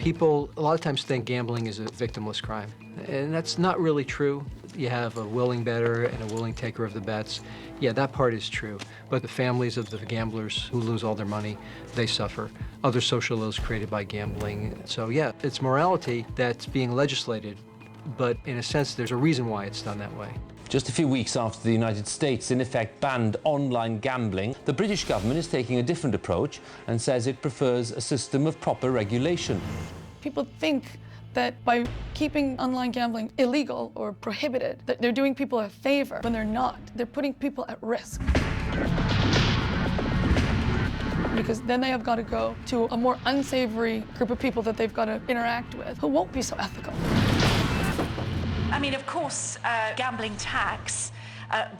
People a lot of times think gambling is a victimless crime, and that's not really true. You have a willing bettor and a willing taker of the bets. Yeah, that part is true. But the families of the gamblers who lose all their money, they suffer. Other social ills created by gambling. So yeah, it's morality that's being legislated, but in a sense, there's a reason why it's done that way. Just a few weeks after the United States in effect banned online gambling, the British government is taking a different approach and says it prefers a system of proper regulation. People think that by keeping online gambling illegal or prohibited, that they're doing people a favor when they're not. They're putting people at risk. Because then they have got to go to a more unsavory group of people that they've got to interact with who won't be so ethical. I mean, of course, gambling tax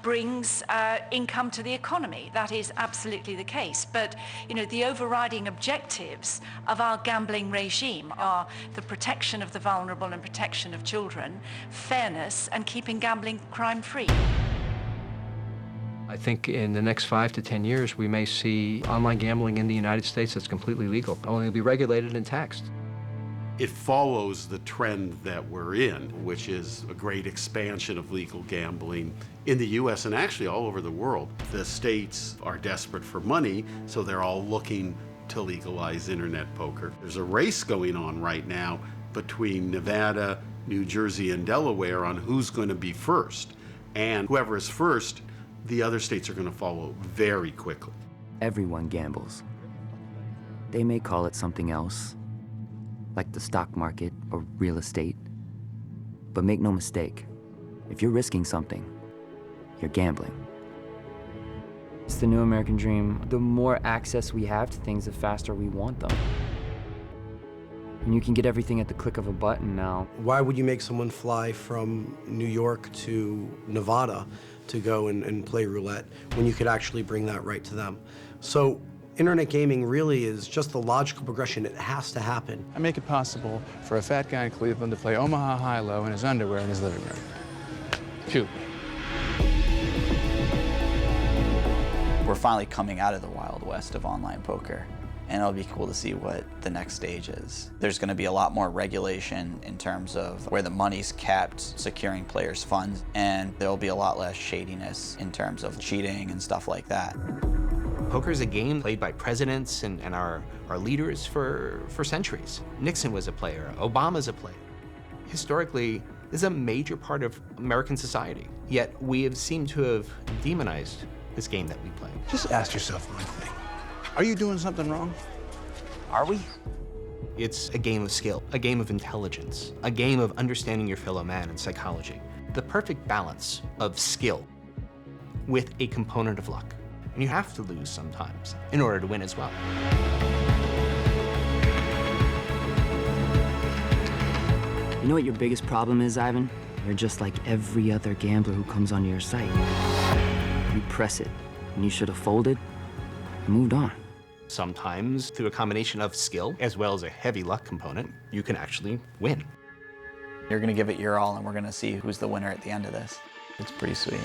brings income to the economy. That is absolutely the case. But, you know, the overriding objectives of our gambling regime are the protection of the vulnerable and protection of children, fairness, and keeping gambling crime-free. I think in the next 5 to 10 years, we may see online gambling in the United States that's completely legal. Only be regulated and taxed. It follows the trend that we're in, which is a great expansion of legal gambling in the US and actually all over the world. The states are desperate for money, so they're all looking to legalize internet poker. There's a race going on right now between Nevada, New Jersey, and Delaware on who's going to be first. And whoever is first, the other states are going to follow very quickly. Everyone gambles. They may call it something else, like the stock market or real estate. But make no mistake, if you're risking something, you're gambling. It's the new American dream. The more access we have to things, the faster we want them. And you can get everything at the click of a button now. Why would you make someone fly from New York to Nevada to go and play roulette when you could actually bring that right to them? So internet gaming really is just the logical progression. It has to happen. I make it possible for a fat guy in Cleveland to play Omaha high-low in his underwear in his living room. Phew. We're finally coming out of the Wild West of online poker, and it'll be cool to see what the next stage is. There's going to be a lot more regulation in terms of where the money's kept, securing players' funds, and there'll be a lot less shadiness in terms of cheating and stuff like that. Poker is a game played by presidents and our leaders for centuries. Nixon was a player, Obama's a player. Historically, this is a major part of American society, yet we have seemed to have demonized this game that we play. Just ask yourself one thing. Are you doing something wrong? Are we? It's a game of skill, a game of intelligence, a game of understanding your fellow man and psychology. The perfect balance of skill with a component of luck. And you have to lose sometimes in order to win as well. You know what your biggest problem is, Ivan? You're just like every other gambler who comes onto your site. You press it, and you should have folded and moved on. Sometimes, through a combination of skill as well as a heavy luck component, you can actually win. You're going to give it your all, and we're going to see who's the winner at the end of this. It's pretty sweet.